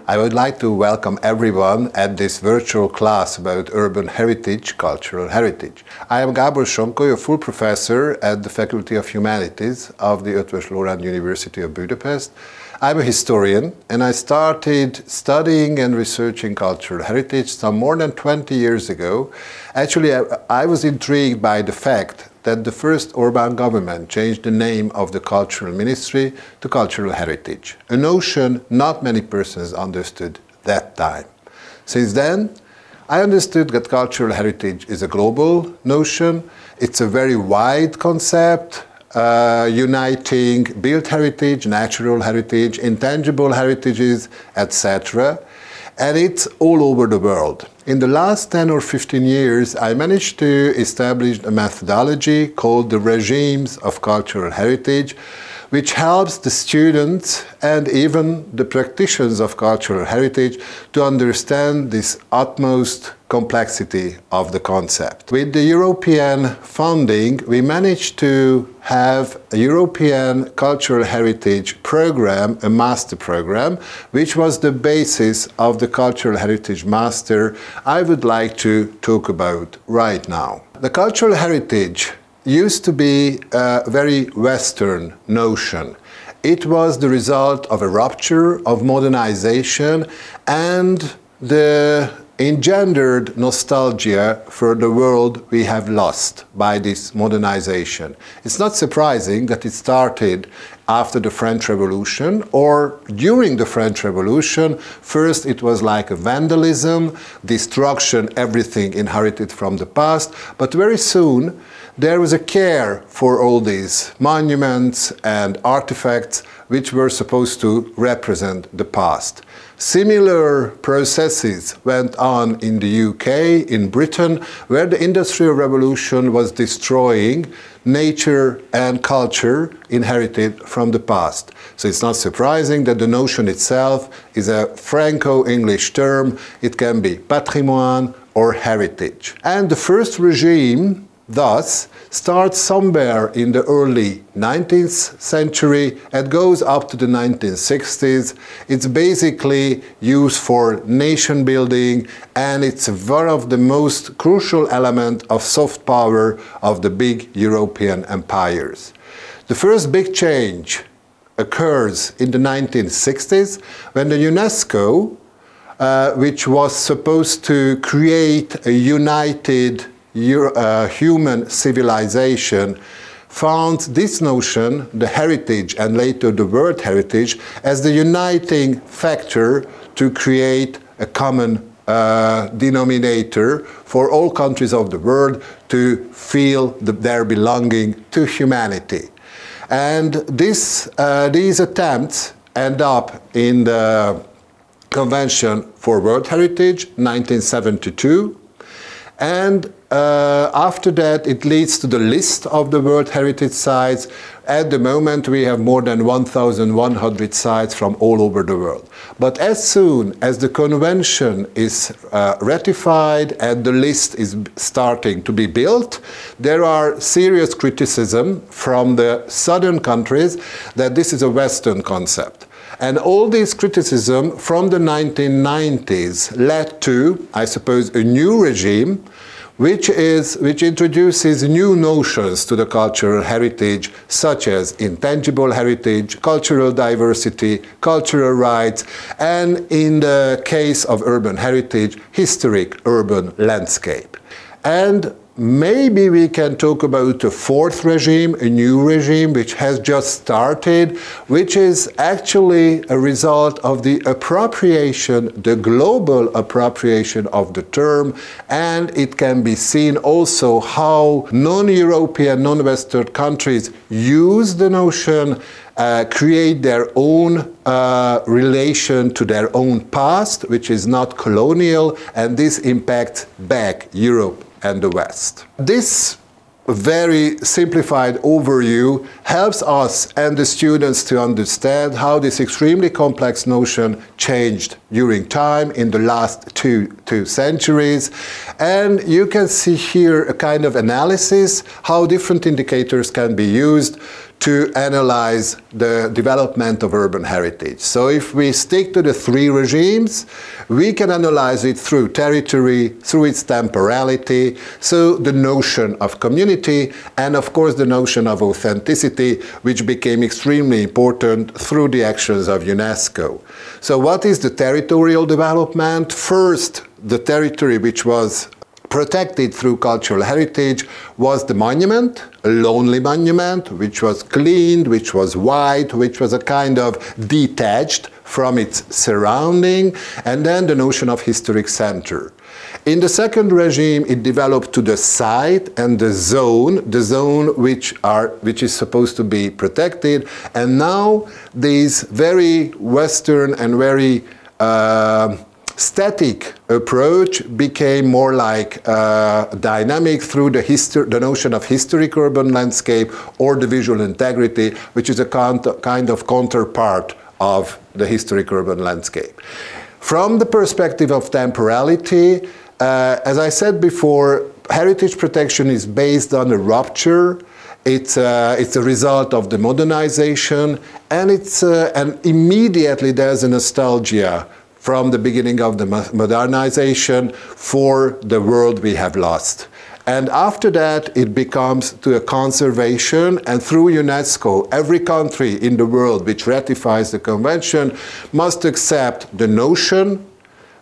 I would like to welcome everyone at this virtual class about urban heritage, cultural heritage. I am Gábor, a full professor at the Faculty of Humanities of the Eötvös Loránd University of Budapest. I'm a historian and I started studying and researching cultural heritage some more than 20 years ago. Actually, I was intrigued by the fact that the first Orbán government changed the name of the cultural ministry to cultural heritage, a notion not many persons understood that time. Since then, I understood that cultural heritage is a global notion. It's a very wide concept, uniting built heritage, natural heritage, intangible heritages, etc. And it's all over the world. In the last 10 or 15 years, I managed to establish a methodology called the regimes of cultural heritage, which helps the students and even the practitioners of cultural heritage to understand this utmost complexity of the concept. With the European funding, we managed to have a European cultural heritage program, a master program, which was the basis of the cultural heritage master I would like to talk about right now. The cultural heritage used to be a very Western notion. It was the result of a rupture of modernization and the engendered nostalgia for the world we have lost by this modernization. It's not surprising that it started after the French Revolution or during the French Revolution. First it was like a vandalism, destruction, everything inherited from the past, but very soon there was a care for all these monuments and artifacts which were supposed to represent the past. Similar processes went on in the UK, in Britain, where the Industrial Revolution was destroying nature and culture inherited from the past. So it's not surprising that the notion itself is a Franco-English term. It can be patrimoine or heritage. And the first regime thus starts somewhere in the early 19th century and goes up to the 1960s. It's basically used for nation building and it's one of the most crucial elements of soft power of the big European empires. The first big change occurs in the 1960s when the UNESCO, which was supposed to create a united human civilization, found this notion, the heritage and later the word heritage, as the uniting factor to create a common denominator for all countries of the world to feel their belonging to humanity. And these attempts end up in the Convention for World Heritage, 1972, and after that it leads to the list of the World Heritage Sites. At the moment we have more than 1,100 sites from all over the world. But as soon as the convention is ratified and the list is starting to be built, there are serious criticism from the southern countries that this is a Western concept. And all this criticism from the 1990s led to, I suppose, a new regime which introduces new notions to the cultural heritage, such as intangible heritage, cultural diversity, cultural rights, and in the case of urban heritage, historic urban landscape. And maybe we can talk about a fourth regime, a new regime which has just started, which is actually a result of the appropriation, the global appropriation of the term, and it can be seen also how non-European, non-Western countries use the notion, create their own relation to their own past, which is not colonial, and this impacts back Europe and the West. This very simplified overview helps us and the students to understand how this extremely complex notion changed during time in the last two centuries. And you can see here a kind of analysis how different indicators can be used to analyze the development of urban heritage. So if we stick to the three regimes, we can analyze it through territory, through its temporality, so the notion of community, and of course the notion of authenticity, which became extremely important through the actions of UNESCO. So what is the territorial development? First, the territory which was protected through cultural heritage was the monument, a lonely monument, which was cleaned, which was white, which was a kind of detached from its surrounding, and then the notion of historic center. In the second regime, it developed to the site and the zone which is supposed to be protected, and now this very Western and very static approach became more like dynamic through the notion of historic urban landscape or the visual integrity, which is a kind of counterpart of the historic urban landscape. From the perspective of temporality, as I said before, heritage protection is based on a rupture. It's a result of the modernization, and and immediately there's a nostalgia from the beginning of the modernization for the world we have lost. And after that, it becomes to a conservation, and through UNESCO, every country in the world which ratifies the convention must accept the notion.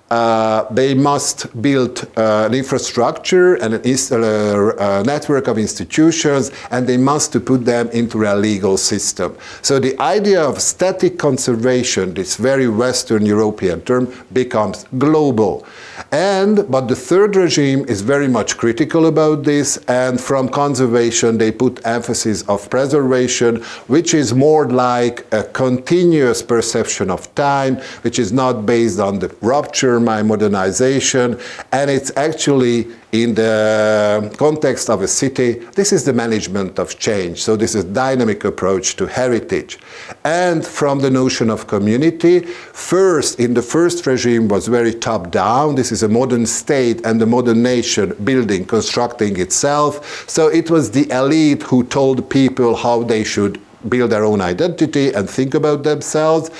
They must build an infrastructure and a network of institutions, and they must put them into a legal system. So the idea of static conservation, this very Western European term, becomes global. But the third regime is very much critical about this, and from conservation they put emphasis of preservation, which is more like a continuous perception of time, which is not based on the rupture, my modernization, and it's actually in the context of a city, this is the management of change. So this is a dynamic approach to heritage. And from the notion of community, first, in the first regime was very top-down. This is a modern state and the modern nation building, constructing itself. So it was the elite who told people how they should build their own identity and think about themselves.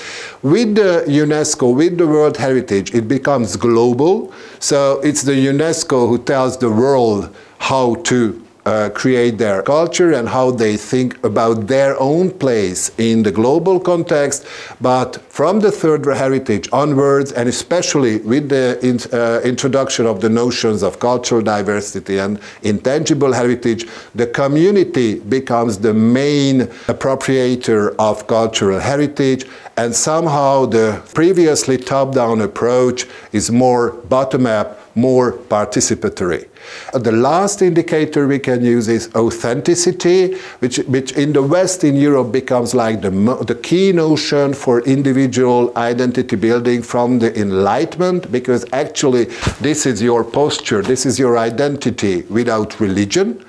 With the UNESCO, with the World Heritage, it becomes global. So it's the UNESCO who tells the world how to create their culture and how they think about their own place in the global context. But from the third heritage onwards, and especially with the introduction of the notions of cultural diversity and intangible heritage, the community becomes the main appropriator of cultural heritage, and somehow the previously top-down approach is more bottom-up, more participatory. The last indicator we can use is authenticity, which in the West, in Europe, becomes like the key notion for individual identity building from the Enlightenment, because actually this is your posture, this is your identity without religion.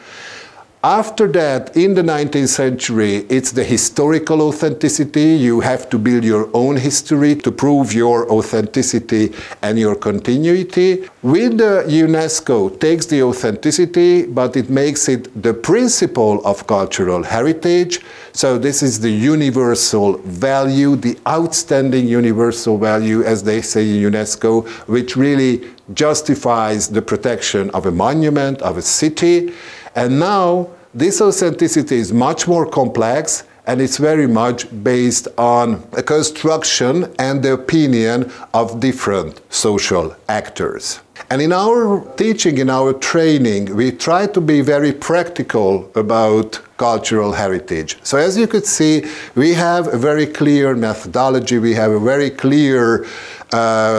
After that, in the 19th century, it's the historical authenticity. You have to build your own history to prove your authenticity and your continuity. With the UNESCO, takes the authenticity, but it makes it the principle of cultural heritage. So this is the universal value, the outstanding universal value, as they say in UNESCO, which really justifies the protection of a monument, of a city. And now, this authenticity is much more complex, and it's very much based on a construction and the opinion of different social actors. And in our teaching, in our training, we try to be very practical about cultural heritage. So as you could see, we have a very clear methodology, we have a very clear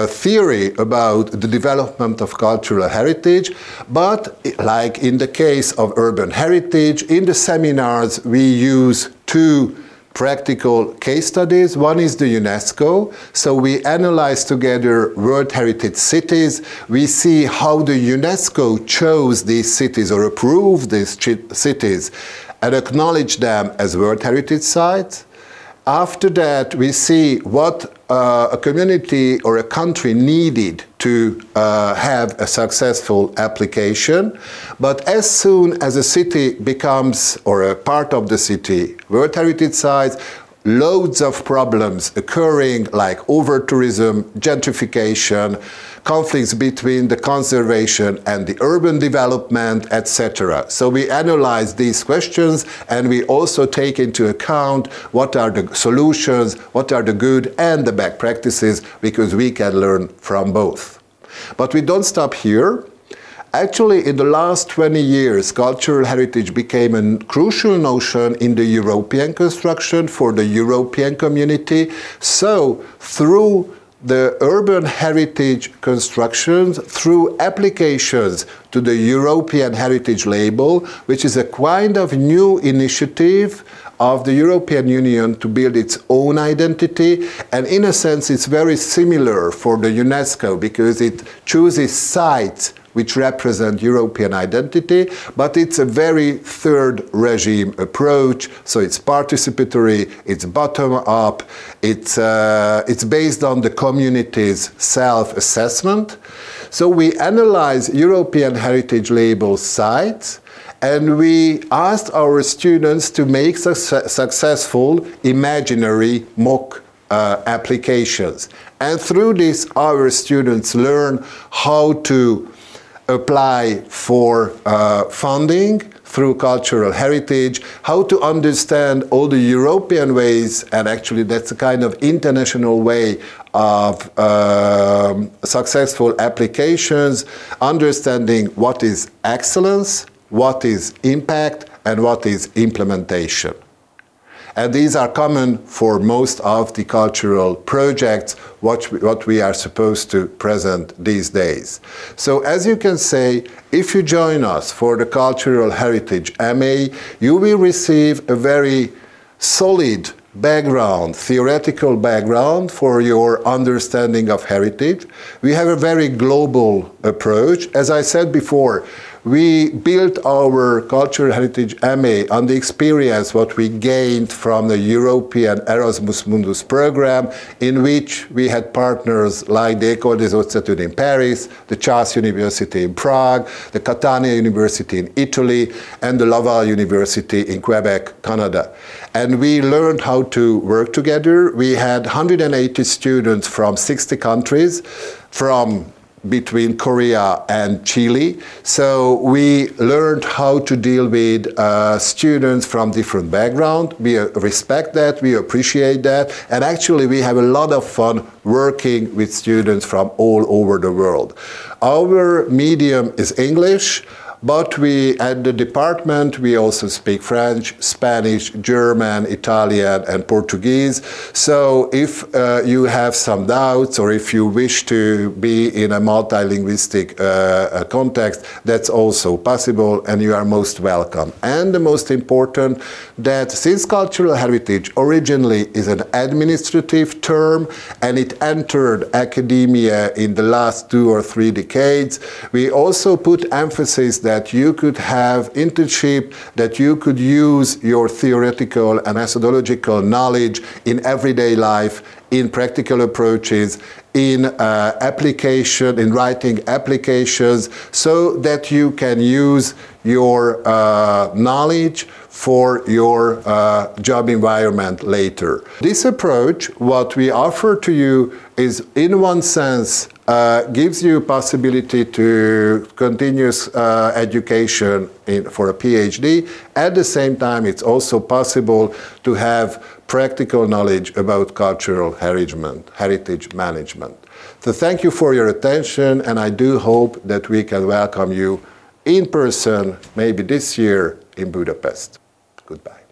theory about the development of cultural heritage, but like in the case of urban heritage, in the seminars we use two practical case studies. One is the UNESCO. So we analyze together World Heritage cities. We see how the UNESCO chose these cities or approved these cities and acknowledged them as World Heritage sites. After that, we see what a community or a country needed to have a successful application. But as soon as a city becomes, or a part of the city, World Heritage Sites, loads of problems occurring like over-tourism, gentrification, conflicts between the conservation and the urban development, etc. So we analyze these questions and we also take into account what are the solutions, what are the good and the bad practices, because we can learn from both. But we don't stop here. Actually, in the last 20 years, cultural heritage became a crucial notion in the European construction for the European community. So, through the urban heritage constructions, through applications to the European Heritage Label, which is a kind of new initiative of the European Union to build its own identity, and in a sense it's very similar for the UNESCO because it chooses sites which represent European identity, but it's a very third regime approach, so it's participatory, it's bottom-up, it's based on the community's self-assessment. So we analyze European Heritage Label sites, and we asked our students to make successful imaginary mock applications. And through this, our students learn how to apply for funding through cultural heritage, how to understand all the European ways, and actually that's a kind of international way of successful applications, understanding what is excellence, what is impact, and what is implementation. And these are common for most of the cultural projects, what we are supposed to present these days. So as you can say, if you join us for the Cultural Heritage MA, you will receive a very solid background, theoretical background for your understanding of heritage. We have a very global approach. As I said before, we built our Cultural Heritage MA on the experience what we gained from the European Erasmus Mundus program, in which we had partners like the École des Hautes Études in Paris, the Charles University in Prague, the Catania University in Italy, and the Laval University in Quebec, Canada. And we learned how to work together. We had 180 students from 60 countries, from between Korea and Chile. So we learned how to deal with students from different backgrounds. We respect that, we appreciate that, and actually we have a lot of fun working with students from all over the world. Our medium is English, but we, at the department, we also speak French, Spanish, German, Italian, and Portuguese. So if you have some doubts, or if you wish to be in a multilinguistic context, that's also possible, and you are most welcome. And the most important, that since cultural heritage originally is an administrative term, and it entered academia in the last 2 or 3 decades, we also put emphasis that you could have internship, that you could use your theoretical and methodological knowledge in everyday life, in practical approaches, in application, in writing applications, so that you can use your knowledge for your job environment later. This approach, what we offer to you is, in one sense, gives you possibility to continuous education for a PhD. At the same time, it's also possible to have practical knowledge about cultural heritage management. So thank you for your attention, and I do hope that we can welcome you in person, maybe this year in Budapest. Goodbye.